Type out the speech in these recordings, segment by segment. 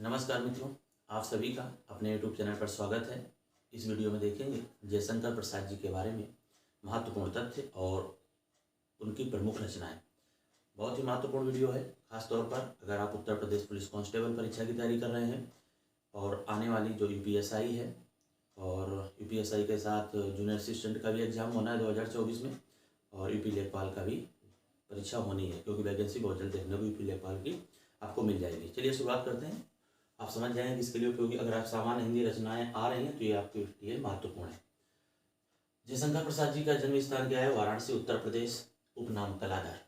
नमस्कार मित्रों, आप सभी का अपने YouTube चैनल पर स्वागत है। इस वीडियो में देखेंगे जयशंकर प्रसाद जी के बारे में महत्वपूर्ण तथ्य और उनकी प्रमुख रचनाएं। बहुत ही महत्वपूर्ण वीडियो है, खासतौर पर अगर आप उत्तर प्रदेश पुलिस कांस्टेबल परीक्षा की तैयारी कर रहे हैं और आने वाली जो यूपीएसआई है और यूपीएसआई के साथ जूनियर असिस्टेंट का भी एग्जाम होना है 2024 में और यूपी लेखपाल का भी परीक्षा होनी है, क्योंकि वैकेंसी बहुत जल्द देखने को यूपी लेखपाल की आपको मिल जाएगी। चलिए शुरुआत करते हैं। आप समझ जाएंगे कि इसके लिए उपयोगी अगर आप सामान्य हिंदी रचनाएं आ रही हैं तो ये आपके लिए महत्वपूर्ण है। जयशंकर प्रसाद जी का जन्म स्थान क्या है? वाराणसी उत्तर प्रदेश, उपनाम कलाधर।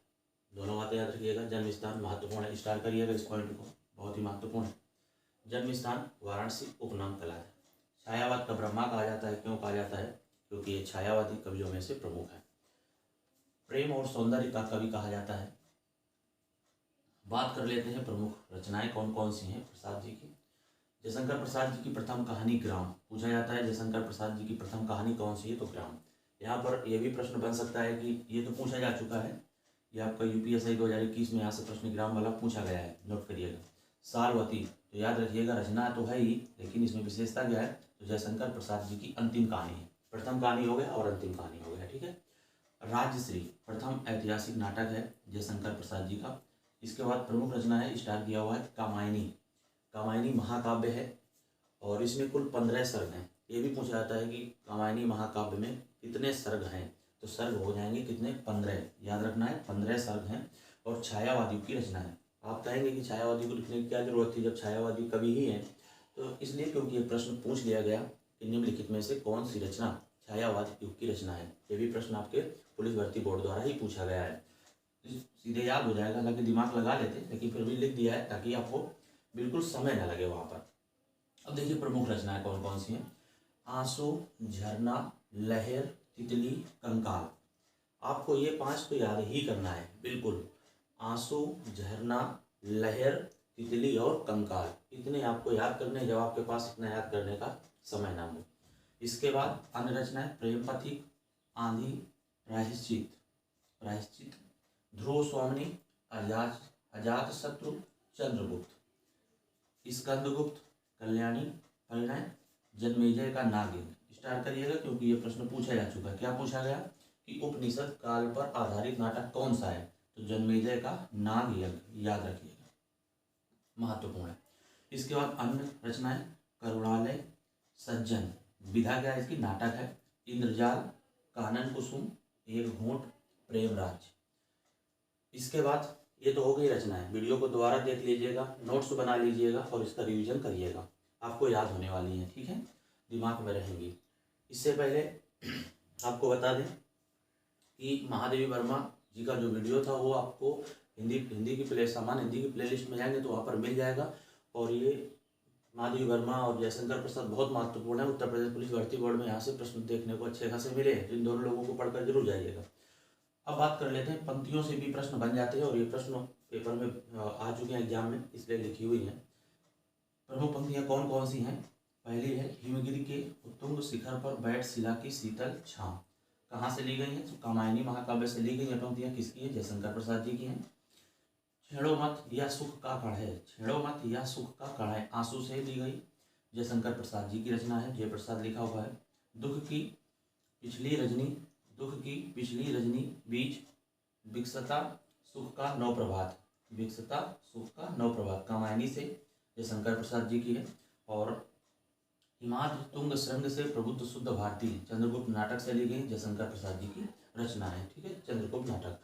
दोनों बातें याद रखिएगा, जन्म स्थान महत्वपूर्ण है, स्टार करिएगा इस पॉइंट को, बहुत ही महत्वपूर्ण है। जन्म स्थान वाराणसी, उपनाम कलाधर। छायावाद का ब्रह्मा कहा जाता है, क्यों कहा जाता है? क्योंकि ये छायावादी कवियों में से प्रमुख है। प्रेम और सौंदर्य का कवि कहा जाता है। बात कर लेते हैं प्रमुख रचनाएं कौन कौन सी हैं प्रसाद जी की। जयशंकर प्रसाद जी की प्रथम कहानी ग्राम। पूछा जाता है जयशंकर प्रसाद जी की प्रथम कहानी कौन सी है? तो ग्राम। यहाँ पर यह भी प्रश्न बन सकता है कि ये तो पूछा जा चुका है, ये आपका यूपीएसआई 2021 में यहाँ से प्रश्न ग्राम वाला पूछा गया है, नोट करिएगा। सारवती, तो याद रखिएगा रचना तो है ही, लेकिन इसमें विशेषता क्या है? तो जयशंकर प्रसाद जी की अंतिम कहानी है। प्रथम कहानी हो गया और अंतिम कहानी हो गया, ठीक है। राजश्री प्रथम ऐतिहासिक नाटक है जयशंकर प्रसाद जी का। इसके बाद प्रमुख रचना है, स्टार किया हुआ है, कामायनी। कामायनी महाकाव्य है और इसमें कुल 15 सर्ग हैं। ये भी पूछा जाता है कि कामायनी महाकाव्य में कितने सर्ग हैं? तो सर्ग हो जाएंगे कितने? 15। याद रखना है 15 सर्ग हैं और छायावादियों की रचना है। आप कहेंगे कि छायावादी को लिखने की क्या जरूरत थी जब छायावादी कवि ही हैं? तो इसलिए क्योंकि ये प्रश्न पूछ लिया गया कि निम्नलिखित में से कौन सी रचना छायावाद युग की रचना है। ये भी प्रश्न आपके पुलिस भर्ती बोर्ड द्वारा ही पूछा गया है, सीधे याद हो जाएगा, हालांकि दिमाग लगा लेते, लेकिन फिर भी लिख दिया है ताकि आपको बिल्कुल समय ना लगे वहां पर। अब देखिए प्रमुख रचनाएं कौन कौन सी हैं। आंसू, झरना, लहर, तितली, कंकाल। आपको ये 5 तो याद ही करना है बिल्कुल। आंसू, झरना, लहर, तितली और कंकाल, इतने आपको याद करने हैं जब आपके पास इतना याद करने का समय ना हो। इसके बाद अन्य रचनाएं, प्रेम पथिक, आंधी, प्रायश्चित, प्रायश्चित, ध्रुव स्वामिनी, अजात शत्रु, चंद्रगुप्त, स्कंदगुप्त, कल्याणी, परिणय, जन्मेजय का नागयज्ञ। स्टार करिएगा क्योंकि ये प्रश्न पूछा जा चुका है। क्या पूछा गया कि उपनिषद काल पर आधारित नाटक कौन सा है? तो जन्मेजय का नागयज्ञ, याद रखिएगा, महत्वपूर्ण है। इसके बाद अन्य रचनाएं, करुणालय, सज्जन, विधा क्या है इसकी? नाटक है। इंद्रजाल, कानन कुसुम, एक घूंट, प्रेमराज। इसके बाद ये तो हो गई रचनाएं। वीडियो को दोबारा देख लीजिएगा, नोट्स बना लीजिएगा और इसका रिवीजन करिएगा, आपको याद होने वाली है, ठीक है, दिमाग में रहेंगी। इससे पहले आपको बता दें कि महादेवी वर्मा जी का जो वीडियो था वो आपको हिंदी की सामान्य हिंदी की प्लेलिस्ट में जाएंगे तो वहाँ पर मिल जाएगा। और ये महादेवी वर्मा और जयशंकर प्रसाद बहुत महत्वपूर्ण है। उत्तर प्रदेश पुलिस भर्ती बोर्ड में यहाँ से प्रश्न देखने को अच्छे खासे मिले हैं, इन दोनों लोगों को पढ़कर जरूर जाइएगा। अब बात कर लेते हैं, पंक्तियों से भी प्रश्न बन जाते हैं और ये प्रश्न पेपर में आ चुके हैं एग्जाम में, इसलिए लिखी हुई हैं। प्रमुख पंक्तियां कौन कौन सी हैं? पहली है, हिमगिरी के उत्तुंग शिखर पर बैठ शिला की शीतल छांव। कहाँ से ली गई है? तो कामायनी महाकाव्य से ली गई है। पंक्तियां किसकी है? जयशंकर प्रसाद जी की हैं। छेड़ो मत या सुख का कण है, छेड़ो मत या सुख का कण है, आंसू से ली गई, जयशंकर प्रसाद जी की रचना है, जयप्रसाद लिखा हुआ है। दुख की पिछली रजनी, दुख की पिछली रजनी बीच, विकसता सुख का नव प्रभात, विकसता सुख का नव प्रभात, कामायनी से जयशंकर प्रसाद जी की है। और हिमाद्र तुंग श्रृंग से प्रबुद्ध शुद्ध भारती, चंद्रगुप्त नाटक से ली गई, जयशंकर प्रसाद जी की रचना है, ठीक है, चंद्रगुप्त नाटक।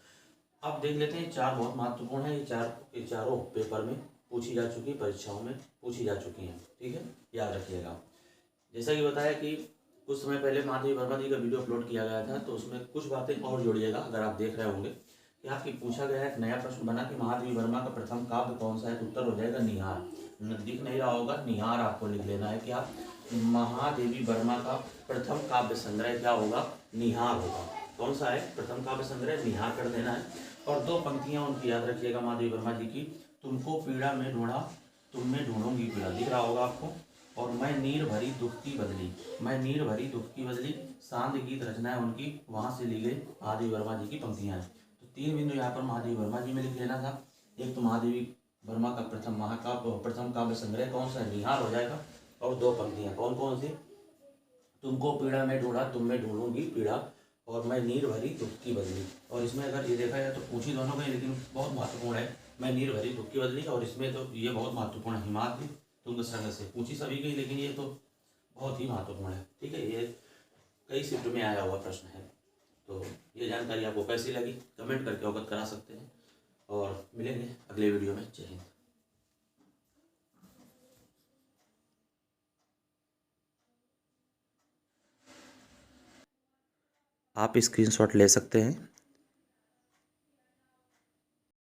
अब देख लेते हैं, 4 बहुत महत्वपूर्ण है, ये चारों पेपर में पूछी जा चुकी, परीक्षाओं में पूछी जा चुकी हैं, ठीक है, याद रखिएगा। जैसा कि बताया कि कुछ समय पहले महादेवी वर्मा जी का वीडियो अपलोड किया गया था, तो उसमें कुछ बातें और जोड़िएगा अगर आप देख रहे होंगे कि आपकी पूछा गया है, एक नया प्रश्न बना कि महादेवी वर्मा का प्रथम काव्य कौन सा है? तो उत्तर हो जाएगा निहार। दिख नहीं रहा होगा, निहार आपको लिख लेना है। क्या? महादेवी वर्मा का प्रथम काव्य संग्रह क्या होगा? निहार होगा। कौन सा है प्रथम काव्य संग्रह? निहार कर देना है। और 2 पंक्तियां उनकी याद रखिएगा महादेवी वर्मा जी की, तुमको पीड़ा में ढूंढा, तुम में ढूंढूंगी पीड़ा, दिख रहा होगा आपको। और मैं नीर भरी दुख की बदली, मैं नीर भरी दुख की बदली, सांध गीत रचना है उनकी, वहां से ली गई महादेवी वर्मा जी की पंक्तियां हैं। तो 3 बिंदु यहाँ पर महादेवी वर्मा जी में लिख लेना था। एक तो महादेवी वर्मा का प्रथम महाकाव्य प्रथम काव्य संग्रह कौन सा है? निहार हो जाएगा। और दो पंक्तियाँ कौन कौन सी? तुमको पीड़ा में ढूंढा, तुम में ढूंढूंगी पीड़ा, और मैं नीर भरी दुख की बदली। और इसमें अगर ये देखा जाए तो पूछी दोनों का, लेकिन बहुत महत्वपूर्ण है मैं नीर भरी दुख की बदली। और इसमें तो ये बहुत महत्वपूर्ण है, हिमाद्री तुंग संग से। पूछी सभी गई, लेकिन ये तो बहुत ही महत्वपूर्ण है। ठीक है, ये कई शिफ्ट में आया हुआ प्रश्न है। तो ये जानकारी आपको कैसी लगी कमेंट करके अवगत करा सकते हैं, और मिलेंगे अगले वीडियो में। जय हिंद। आप स्क्रीनशॉट ले सकते हैं